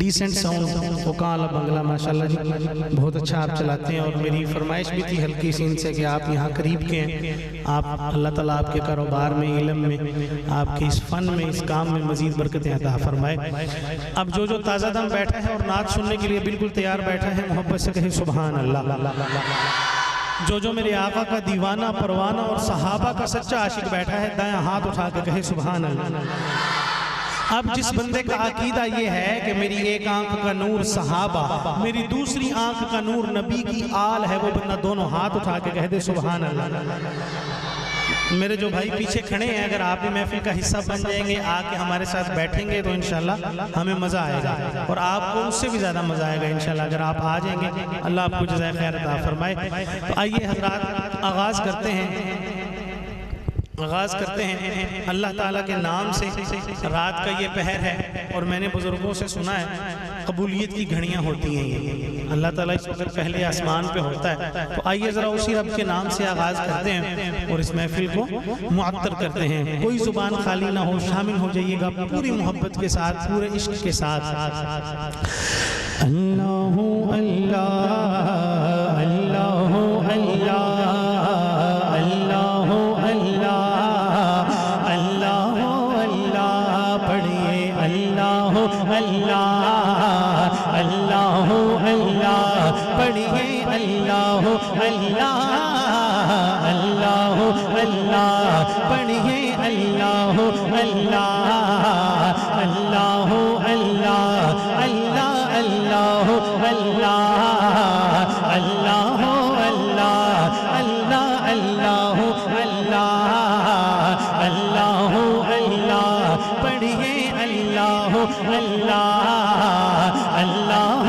Decent sound وکالہ بنگلہ ماشاءاللہ جی بہت اچھا آپ چلاتے ہیں، اور میری فرمائش بھی تھی ہلکی سی ان سے کہ آپ یہاں قریب کے ہیں، آپ اللہ تعالیٰ آپ کے کاروبار میں، علم میں، آپ کے اس فن میں، اس کام میں مزید برکتیں عطا فرمائے۔ اب جو تازہ دم بیٹھا ہے اور نعت سننے کے لیے بالکل تیار بیٹھا ہے، محبت سے کہے سبحان اللہ۔ جو میرے آقا کا دیوانہ پروانہ اور صحابہ کا سچا عاشق بیٹھا ہے، دائیں ہاتھ اٹھا کے کہے سبحان اللہ۔ اب جس بندے کا عقیدہ یہ ہے کہ میری ایک آنکھ کا نور صحابہ، میری دوسری آنکھ کا نور نبی کی آل ہے، وہ بندہ دونوں ہاتھ اٹھا کے کہہ دے سبحان اللہ۔ میرے جو بھائی پیچھے کھڑے ہیں، اگر آپ بھی محفل کا حصہ بن جائیں گے، آ کے ہمارے ساتھ بیٹھیں گے تو انشاءاللہ ہمیں مزہ آئے گا، اور آپ کو اس سے بھی زیادہ مزہ آئے گا انشاءاللہ اگر آپ آ جائیں گے۔ اللہ آپ کو جزائے خیر عطا فرمائے۔ تو آئیے حضرات آغاز کرتے ہیں اللہ تعالیٰ کے نام سے۔ رات کا یہ پہر ہے، اور میں نے بزرگوں سے سنا ہے قبولیت کی گھڑیاں ہوتی ہیں یہ، اللہ تعالیٰ اس وقت پہلے آسمان پہ ہوتا ہے۔ تو آئیے ذرا اسی رب کے نام سے آغاز کرتے ہیں اور اس محفل کو معطر کرتے ہیں۔ کوئی زبان خالی نہ ہو، شامل ہو جائیے گا پوری محبت کے ساتھ، پورے عشق کے ساتھ۔ اللہ اللہ اللہ اللہ اللہ اللہ اللہ اللہ پڑھیے اللہ اللہ اللہ اللہ پڑھیے اللہ اللہ اللہ اللہ پڑھیے اللہ اللہ اللہ اللہ اللہ اللہ اللہ اللہ اللہ اللہ اللہ اللہ اللہ پڑھیے اللہ اللہ اللہ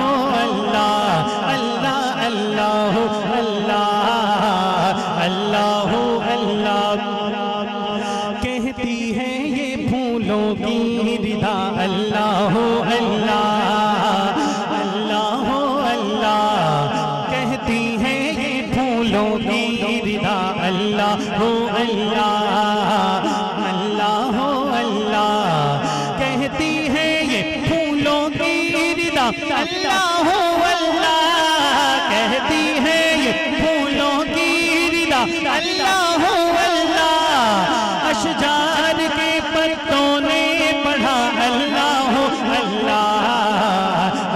اللہ اللہ اللہ اللہ اللہ کہتی ہے یہ پھولوں کی ردا اللہ اللہ اللہ اللہ کہتی ہے یہ پھولوں کی ردا اللہ اللہ اللہ اللہ کہتی ہے یہ پھولوں کی ردا اللہ اللہ کہتی ہے یہ پھولوں کی ردا اللہ اللہ اشجار کے پتوں نے پڑھا اللہ اللہ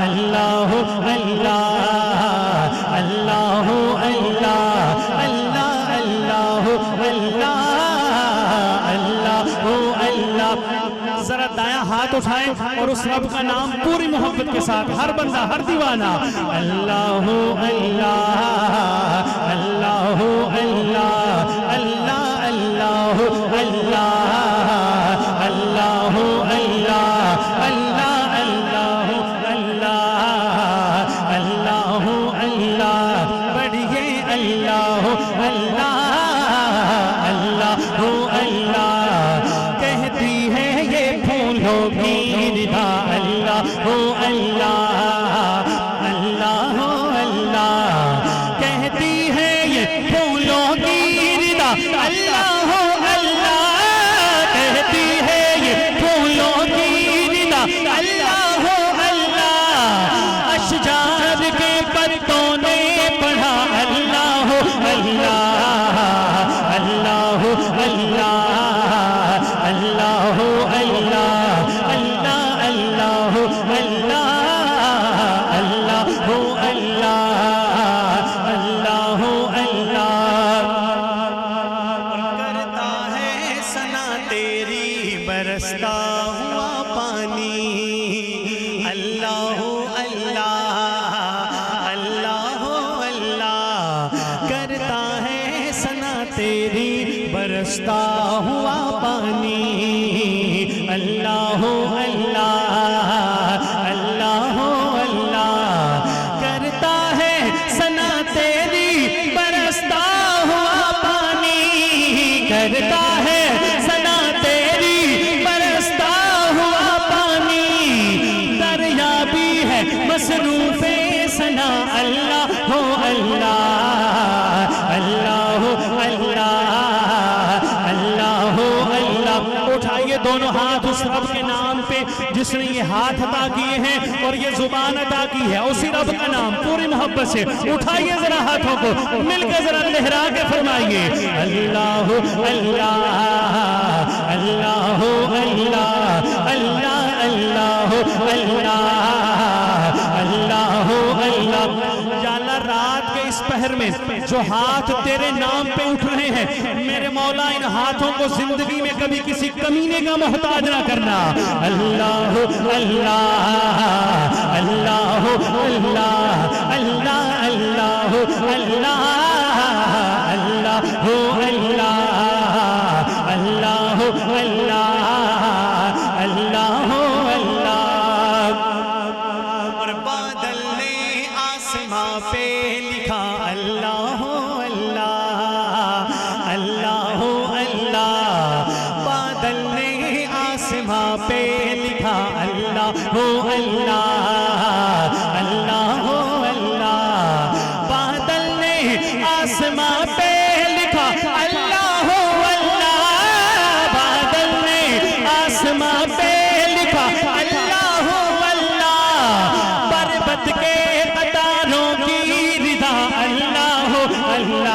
اللہ اللہ اللہ اللہ اللہ اللہ اللہ ذرا دایاں ہاتھ اٹھائیں اور اس رب کا نام پوری محبت کے ساتھ ہر بندہ ہر دیوانہ اللہ اللہ اللہ اللہ اللہ اللہ اللہ اللہ اللہ اللہ اللہ اللہ اللہ بڑھیے اللہ اللہ اللہ اللہ کہتی ہے یہ پھولوں کی ردا اللہ اللہ اللہ اللہ کہتی ہے یہ پھولوں کی ردا اللہ اللہ کہتی ہے یہ پھولوں کی ردا اللہ اللہ اشجار کے پتوں نے پڑھا اللہ اللہ اللہ اللہ اللہ اللہ اللہ اللہ اللہ اللہ اللہ کرتا ہے ثنا تیری برستا ہوا پانی اللہ اللہ اللہ اللہ کرتا ہے ثنا تیری برستا ہوا پانی اللہ اللہ اللہ اللہ کرتا ہے ثنا تیری برستا ہوا پانی کرتا ہے ثنا تیری برستا ہوا پانی دریا بھی ہے مصروف ثنا اللہ ہو اللہ اللہ اللہ اللہ اللہ اٹھائیے دونوں ہاتھ اس رب کے نام پہ جس جس نے یہ ہاتھ عطا کیے ہیں اور یہ زبان عطا کی ہے، اسی رب کا نام پوری محبت سے اٹھائیے ذرا ہاتھوں کو، مل کے ذرا لہرا کے فرمائیے اللہ اللہ اللہ اللہ اللہ اللہ اللہ اللہ۔ یا اللہ رات کے اس پہر میں جو ہاتھ تیرے نام پہ اٹھ رہے ہیں میرے مولا ان ہاتھوں کو زندگی میں کبھی کسی کمینے کا محتاج نہ کرنا۔ اللہ اللہ اللہ اللہ اللہ اللہ اللہ اللہ اللہ اللہ اللہ۔ اور بادل نے آسماں پہ لکھا اللہ اللہ اللہ اللہ۔ بادل نے آسماں پہ لکھا اللہ اللہ اللہ اللہ۔ بادل نے آسماں پہ لکھا اللہ اللہ۔ بادل نے آسماں پہ لکھا اللہ اللہ۔ پربت کے قطاروں کی رضا اللہ اللہ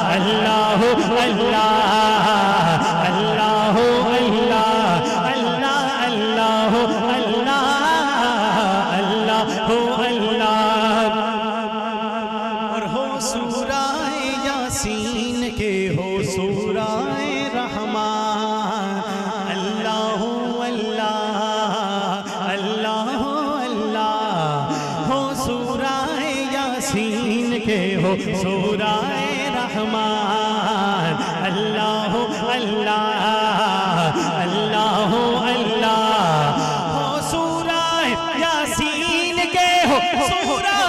اللہ اللہ اللہ اللہ اللہ اللہ اللہ۔ اور ہو سورہ یاسین کے ہو سورہ رحمان اللہ اللہ اللہ اللہ۔ ہو سورہ یاسین کے ہو سورہ رحمان اللہ اللہ اللہ اللہ۔ ہو سورہ یاسین کے ہو سورہ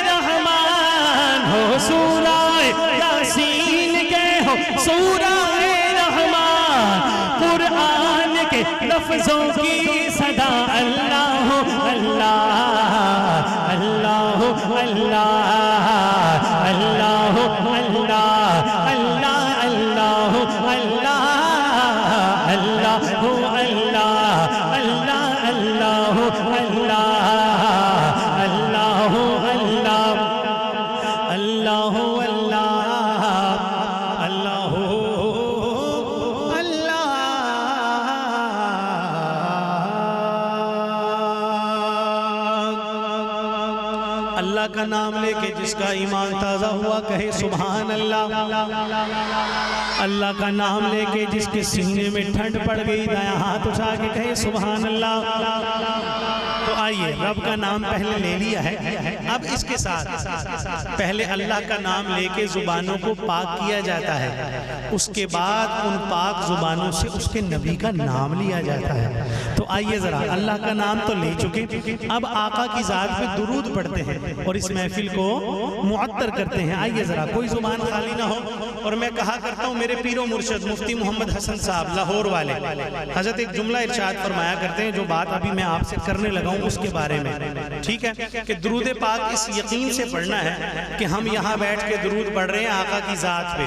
رحمان، ہو سورہ یاسین کے ہو سورہ رحمان۔ قرآن کے لفظوں کی صدا اللہ اللہ اللہ اللہ اللہ اللہ اللہ اللہ اللہ اللہ اللہ اللہ اللہ اللہ اللہ اللہ کا نام لے کے جس کا ایمان تازہ ہوا کہے سبحان اللہ۔ اللہ کا نام لے کے جس کے سینے میں ٹھنڈ پڑ گئی دایاں ہاتھ اٹھا کے کہے سبحان اللہ۔ تو آئیے رب کا نام پہلے لے لیا ہے، اب اس کے ساتھ پہلے اللہ کا نام لے کے زبانوں کو پاک کیا جاتا ہے، اس کے بعد ان پاک زبانوں سے اس کے نبی کا نام لیا جاتا ہے۔ تو آئیے ذرا اللہ کا نام تو لے چکے، اب آقا کی ذات پہ درود پڑھتے ہیں اور اس محفل کو معطر کرتے ہیں۔ آئیے ذرا کوئی زبان خالی نہ ہو۔ اور میں کہا کرتا ہوں میرے پیر و مرشد مفتی محمد حسن صاحب لاہور والے حضرت ایک جملہ ارشاد فرمایا کرتے ہیں، جو بات ابھی میں آپ سے کرنے لگا ہوں اس کے بارے میں، ٹھیک ہے، کہ درود پاک اس یقین سے پڑھنا ہے کہ ہم یہاں بیٹھ کے درود پڑھ رہے ہیں آقا کی ذات پہ،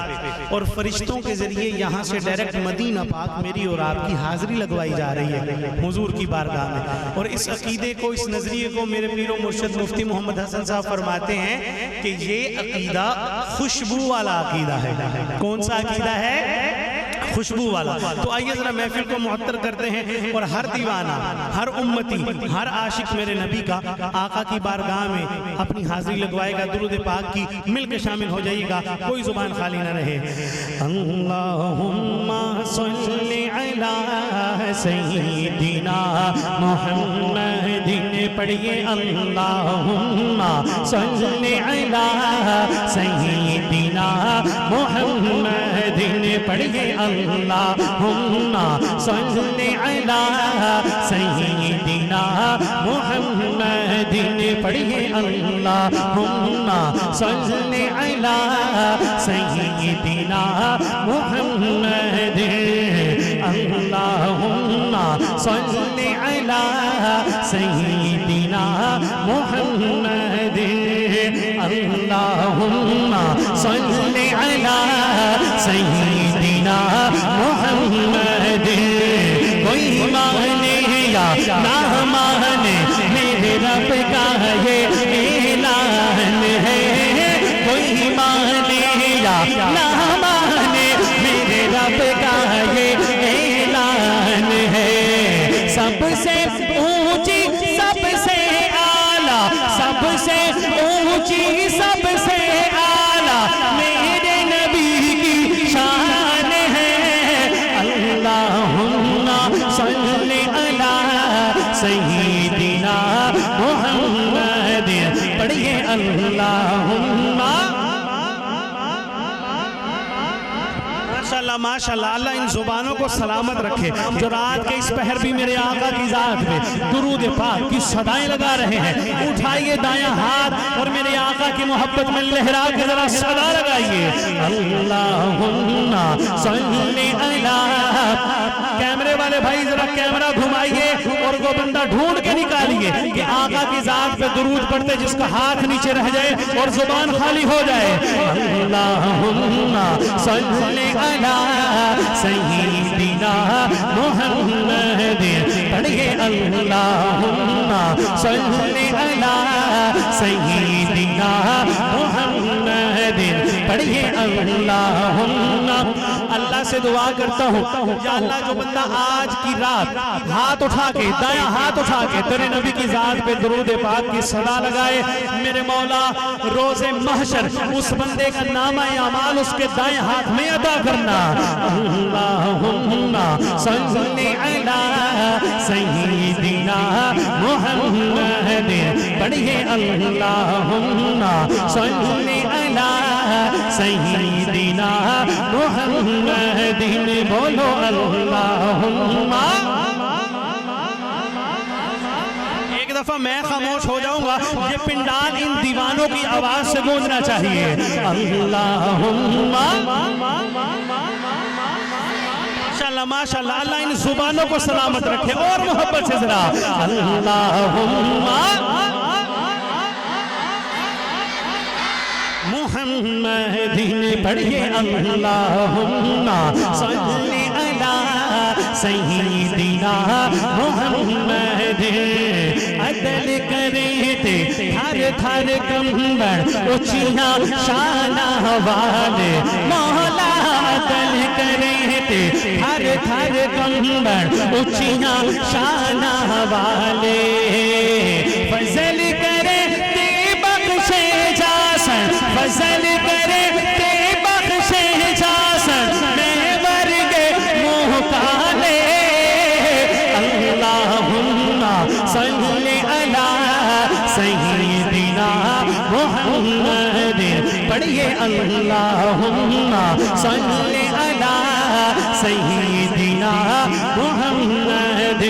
اور فرشتوں کے ذریعے یہاں سے ڈائریکٹ مدینہ پاک میری اور آپ کی حاضری لگوائی جا رہی ہے حضور کی بارگاہ میں۔ اور اس عقیدے کو، اس نظریے کو میرے پیر و مرشد مفتی محمد حسن صاحب فرماتے ہیں کہ یہ عقیدہ خوشبو والا عقیدہ ہے۔ کون سا عقیدہ ہے؟ خوشبو والا۔ تو آئیے ذرا محفل کو معطر کرتے ہیں، اور ہر دیوانہ، ہر امتی، ہر عاشق میرے نبی کا آقا کی بارگاہ میں اپنی حاضری لگوائے گا، درود پاک کی مل کے شامل ہو جائیے گا، کوئی زبان خالی نہ رہے۔ اللہم صلی علی سیدنا محمد، پڑھیے اللہم صلی علی سیدنا محمد، پڑھیے اللہم صلی علی سیدنا محمد، پڑھیے اللہم صلی علی سیدنا محمد، اللہم صلی علی سیدنا محمد، اللہم صلی علی سیدنا محمد۔ کوئی مانے یا نہ مانے میرے رب کا یہ اعلان ہے، کوئی مانے یا نہ مانے میرے رب کا یہ اعلان ہے، سب سے اونچی سب سے اعلیٰ، سب سے اونچی سب سے اعلیٰ میرے نبی کی شان ہے، اللہم صلی علی سیدنا محمد، پڑھیے اللہم ماشاءاللہ ماشاءاللہ۔ اللہ ان زبانوں کو سلامت رکھے جو رات کے اس پہر بھی میرے آقا کی ذات میں درود پاک کی صدائیں لگا رہے ہیں۔ اٹھائیے دایاں ہاتھ اور میرے آقا کی محبت میں لہرا کے ذرا صدا لگائیے، اللہم صلی علی۔ کیمرے والے بھائی ذرا کیمرہ گھمائیے اور وہ بندہ ڈھونڈ کے نکالیے کہ آقا کی ذات پہ درود پڑھتے جس کا ہاتھ نیچے رہ جائے اور زبان خالی ہو جائے، اللہم صلی علی سیدنا محمد، پڑھیے اللہم صلی علی سیدنا محمد، پڑھیے اللہم۔ اللہ سے دعا کرتا ہوں یا اللہ جو بندہ آج کی رات ہاتھ اٹھا کے دایاں ہاتھ اٹھا کے تیرے نبی کی ذات پہ درود پاک کی صدا لگائے، میرے مولا روز محشر اس بندے کا نامہ اعمال اس کے دائیں ہاتھ میں عطا کرنا، اللہم صلی علی سیدنا محمد، پڑھیے اللہم صلی علی سیدنا محمد، بولو اللہم۔ ایک دفعہ میں خاموش ہو جاؤں گا، یہ پنڈال ان دیوانوں کی آواز سے گونجنا چاہیے، اللہم ماشاءاللہ ماشاءاللہ۔ اللہ ان زبانوں کو سلامت رکھے اور محبت سے ذرا اللہم محمد، پڑھیے اللہم صلی علی سیدنا محمد، عدل کرے تھے تھر تھر کمبر اونچیاں شانہ والے، مولا عدل کرے تھے تھر تھر کمبر اونچیاں شانہ والے، فضل کرے تے بخشے جاسن، فضل کرے تے بخشے جاسن، میں ورگے منہ کالے، اللہم صلی علی سیدنا محمد، پڑھیے اللہم صلی علی سیدنا محمد،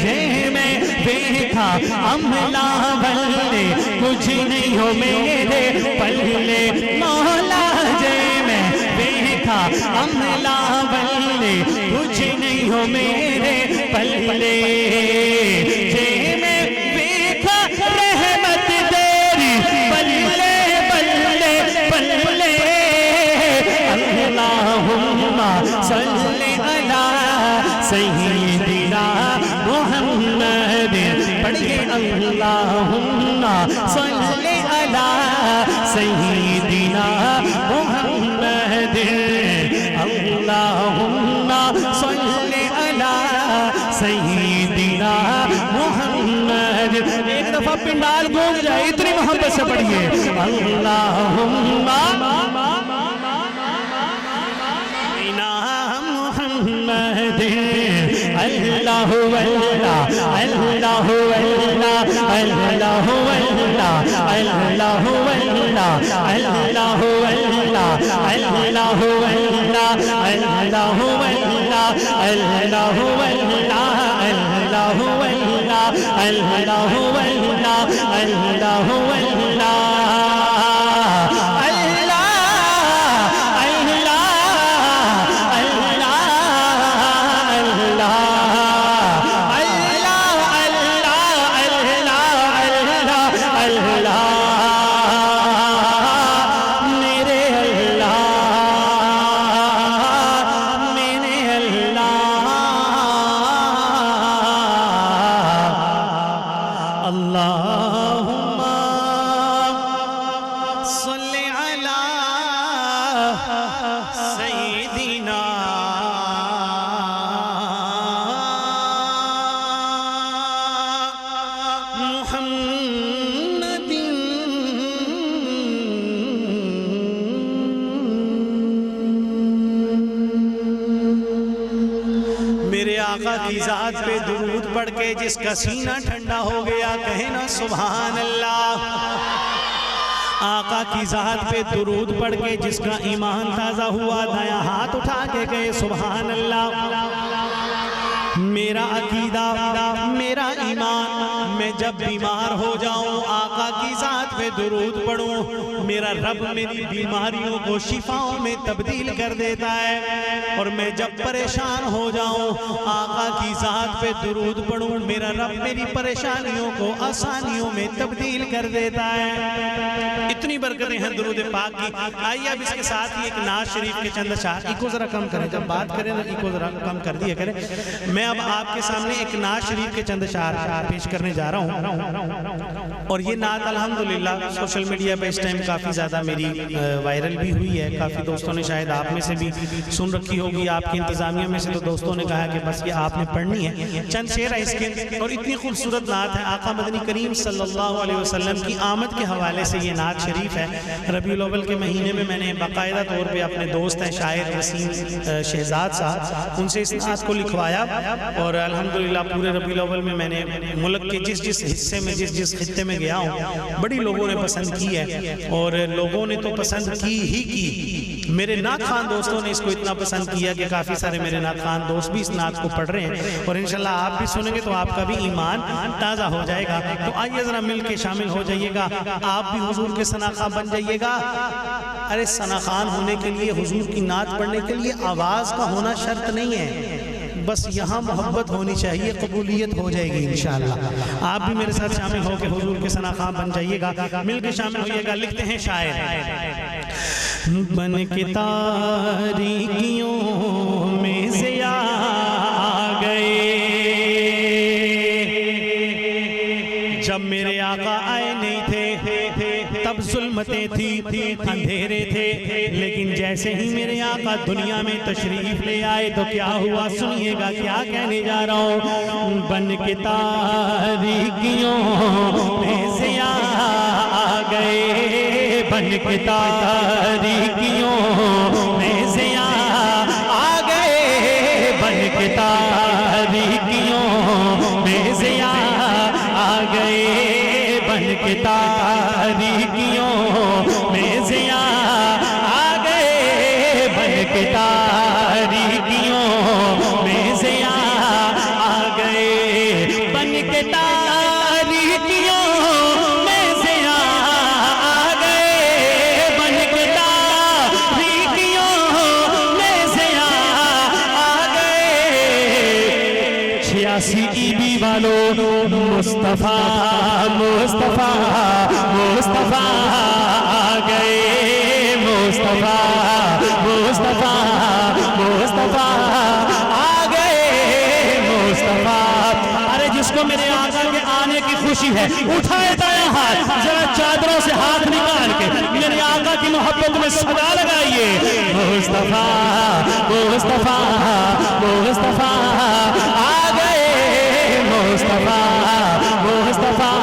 جے میں دیکھا عملہ بلے کچھ نہیں ہو میرے پلے، مولا جے میں دیکھا عملہ بلے کچھ نہیں ہو میرے پلے، جے میں دیکھا رحمت تیری بلے بلے بلے، اللہم صلی علی سیدنا محمد، پڑھیے اللہم صلی علی سیدنا محمد، اللہم صلی علی سیدنا محمد۔ ایک دفعہ پنڈال گونج جائے، اتنی محبت سے پڑھیے اللہم محمد، اللہ واللہ اللہ واللہ اللہ واللہ اللہ واللہ اللہ واللہ اللہ واللہ اللہ واللہ اللہ واللہ اللہ واللہ اللہ واللہ اللہ واللہ صلی علی سیدنا محمد. میرے آقا کی ذات پہ درود پڑھ کے جس کا سینہ ٹھنڈا ہو گیا کہے نا سبحان اللہ. آقا کی ذات پہ درود پڑھ کے جس کا ایمان تازہ ہوا دایاں ہاتھ اٹھا کے کہے سبحان اللہ. میرا عقیدہ میرا ایمان میں جب بیمار ہو جاؤں آقا کی ذات پہ درود پڑھوں میرا رب میری بیماریوں کو شفاؤں میں تبدیل کر دیتا ہے. اور میں جب پریشان ہو جاؤں آقا کی ذات پہ درود پڑھوں میرا رب میری پریشانیوں کو آسانیوں میں تبدیل کر دیتا ہے. اتنی برکتیں ہیں درود پاک کی. آئیے اب اس کے ساتھ ہی ایک نعت شریف کے چند اشعار. ایکو ذرا کم کریں جب بات کریں نا ایکو ذرا کم کر دیا کریں. میں اب آپ کے سامنے ایک نعت شریف کے چند اشعار پیش کرنے جا رہا ہوں اور یہ نعت الحمدللہ سوشل میڈیا پہ اس ٹائم کافی زیادہ میری وائرل بھی ہوئی ہے. کافی دوستوں نے شاید آپ میں سے بھی سن رکھی ہوگی. آپ کی انتظامیہ میں سے تو دوستوں نے کہا کہ بس یہ آپ نے پڑھنی ہے. چند شعر ہے اس کے اور اتنی خوبصورت نعت ہے. آقا مدنی کریم صلی اللہ علیہ وسلم کی آمد کے حوالے سے یہ نعت شریف ہے. ربیع الاول کے مہینے میں میں نے باقاعدہ طور پہ اپنے دوست ہیں شاعر وسیم شہزاد صاحب ان سے اس نعت کو لکھوایا اور الحمدللہ پورے ربیع الاول میں نے ملک کے جس حصے میں جس خطے میں گیا ہوں بڑی لوگوں نے پسند کی ہے اور لوگوں نے تو پسند کی ہی کی. میرے نعت خوان دوستوں نے اس کو اتنا پسند کیا کہ کافی سارے میرے نعت خوان دوست بھی اس نعت کو پڑھ رہے ہیں اور انشاءاللہ آپ بھی سنیں گے تو آپ کا بھی ایمان تازہ ہو جائے گا. تو آئیے ذرا مل کے شامل ہو جائیے گا. آپ بھی حضور کے ثناخواں بن جائیے گا. ارے ثناخوان ہونے کے لیے حضور کی نعت پڑھنے کے لیے آواز کا ہونا شرط نہیں ہے. بس یہاں محبت ہونی چاہیے قبولیت ہو جائے گی انشاءاللہ. آپ بھی میرے ساتھ شامل ہو کے حضور کے ثناخواں بن جائیے گا. مل کے شامل ہوئیے گا. لکھتے ہیں شاعر بن کے تاریکیوں میں ضیاء آ گئے جب میرے آقا آئے نہیں تھے تب ظلمتیں تھی اندھیرے تھے لیکن جیسے ہی میرے آقا دنیا میں تشریف لے آئے تو کیا ہوا سنیے گا کیا کہنے جا رہا ہوں. بن کے تاریکیوں میں ضیاء آ گئے بن کے تاریکیوں میں ضیاء آ گئے بن کے تاریکیوں میں ضیاء آ گئے بن کے تاریکیوں میں ضیاء آ گئے بن کے تاریکیوں میں ضیاء آ گئے بن کے تاریکیوں میں ضیاء آ گئے بن کے تاریکیوں میں ضیاء آ گئے. 86 عیدی والوں مصطفیٰ مصطفیٰ مصطفیٰ آ گئے مصطفیٰ مصطفیٰ مصطفیٰ آ گئے مصطفیٰ. ارے جس کو میرے آقا کے آنے کی خوشی ہے اٹھائے دایاں ہاتھ ذرا چادروں سے ہاتھ نکال کے میرے آقا کی محبت میں صدا لگائیے. مصطفیٰ مصطفیٰ مصطفیٰ آ گئے مصطفیٰ مصطفیٰ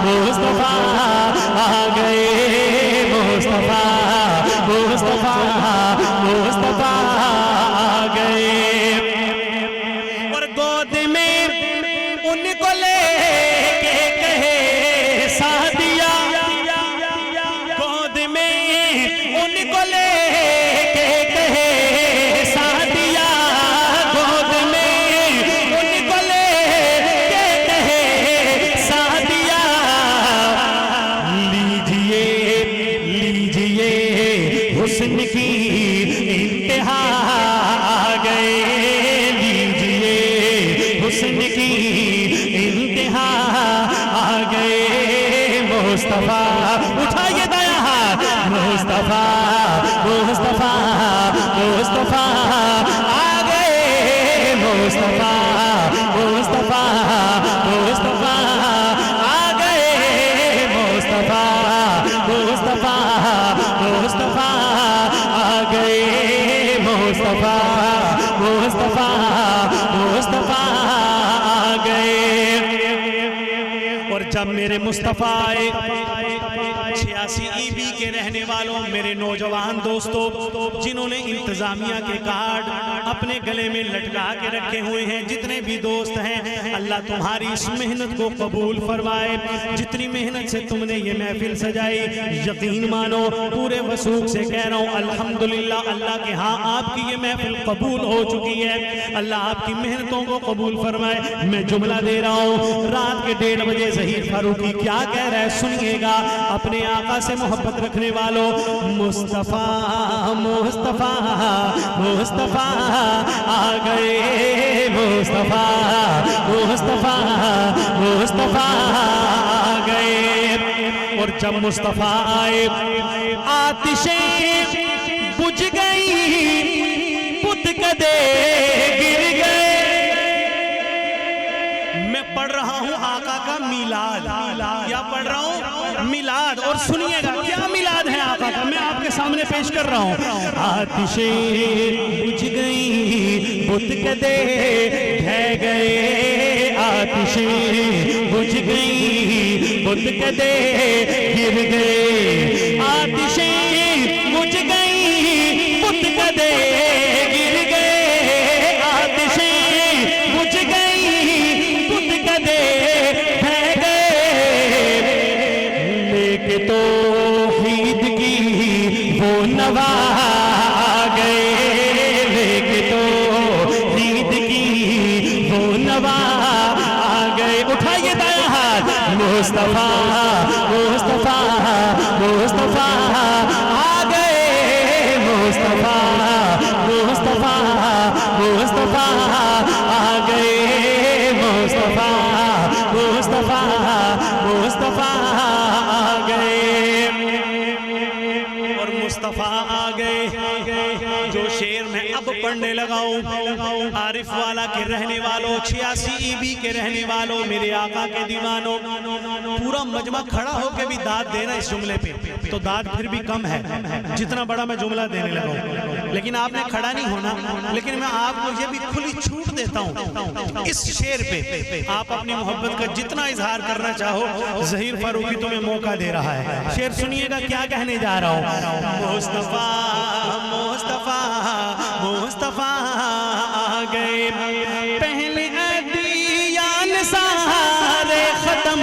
مصطفیٰ آ گئے مصطفیٰ مصطفیٰ مصطفیٰ آ گئے. اور گود میں ان کو لے کے کہے سعدیہ گود میں ان کو لے کے کہے سعدیہ گود میں ان کو لے کے کہے سعدیہ. لیجئے لیجئے حسن کی انتہا آ گئے لیجئے حسن کی انتہا آ گئے مصطفیٰ. اٹھائیے دایاں ہاتھ مصطفیٰ مصطفیٰ مصطفیٰ آ گئے مصطفیٰ مصطفیٰ مصطفیٰ آ گئے جب میرے مصطفیٰ آئے 86 ای بی کے رہنے والوں، میرے نوجوان دوستوں جنہوں نے انتظامیہ کے کارڈ اپنے گلے میں لٹکا کے رکھے ہوئے ہیں، جتنے بھی دوست ہیں اللہ تمہاری اس محنت کو قبول فرمائے۔ جتنی محنت سے تم نے یہ محفل سجائی، یقین مانو پورے وثوق سے کہہ رہا ہوں الحمدللہ اللہ کے ہاں آپ کی یہ محفل قبول ہو چکی ہے۔ اللہ آپ کی محنتوں کو قبول فرمائے۔ میں جملہ دے رہا ہوں، رات کے 1:30 بجے ظہیر فاروقی کیا کہہ رہا ہے سنیے گا۔ اپنے آقا سے محبت رکھنے والوں، مصطفیٰ مصطفیٰ مصطفیٰ آ گئے، مصطفیٰ مصطفیٰ مصطفیٰ آ گئے۔ اور جب مصطفیٰ آئے آتشیں بجھ گئی، بت کدے گر گئے۔ میں پڑھ رہا ہوں آقا کا میلاد، یا پڑھ رہا ہوں میلاد، اور سنیے گا کیا میلاد ہے آقا کا، میں آپ کے سامنے پیش کر رہا ہوں۔ آتشیں بجھ گئی، بت کدے ڈھہ گئے، آتشیں بجھ گئی، بت کدے گر گئے، آتشیں بجھ گئی، بت کدے گر گئے، آتشیں بجھ گئی، بت کدے ڈھہ گئے۔ لے کے توحید کی وہ نوا آ گئے، لے کے توحید کی وہ نوا آ گئے۔ اٹھائیے دائیں ہاتھ، مصطفیٰ مصطفیٰ مصطفیٰ آ گئے، مصطفیٰ مصطفیٰ مصطفیٰ آ گئے، مصطفیٰ مصطفیٰ مصطفیٰ آ گئے۔ اور مصطفیٰ آ گئے، جو شعر میں اب پڑھنے لگا ہوں، عارف والا کے رہنے والوں، 86 ای بی کے رہنے والوں، میرے آقا کے دیوانوں، پورا مجمع کھڑا ہو کے بھی داد دینا اس جملے پہ تو داد پھر بھی کم ہے جتنا بڑا میں جملہ دینے لگا ہوں، لیکن آپ نے کھڑا نہیں ہونا۔ لیکن میں آپ کو یہ بھی کھلی چھوٹ دیتا ہوں، اس شعر پہ آپ اپنی محبت کا جتنا اظہار کرنا چاہو، ظہیر فاروقی تمہیں موقع دے رہا ہے۔ شعر سنیے گا کیا کہنے جا رہا ہوں۔ مصطفیٰ مصطفیٰ مصطفیٰ آ گئے، پہلے ادیان سارے ختم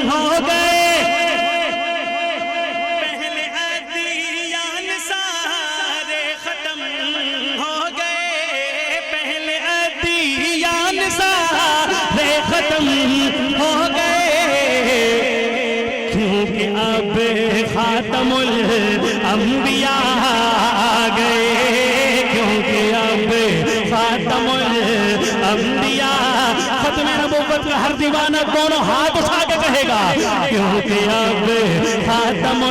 ہو گئے، پہلے ادیان سارے ختم ہو گئے، پہلے ادیان سارے ختم ہو گئے، کیونکہ اب خاتم الانبیاء آ گئے، کیونکہ اب خاتم الانبیاء، ختم نبوت کا ہر دیوانہ دونوں ہاتھ اٹھا کے کہے گا، کیونکہ اب خاتم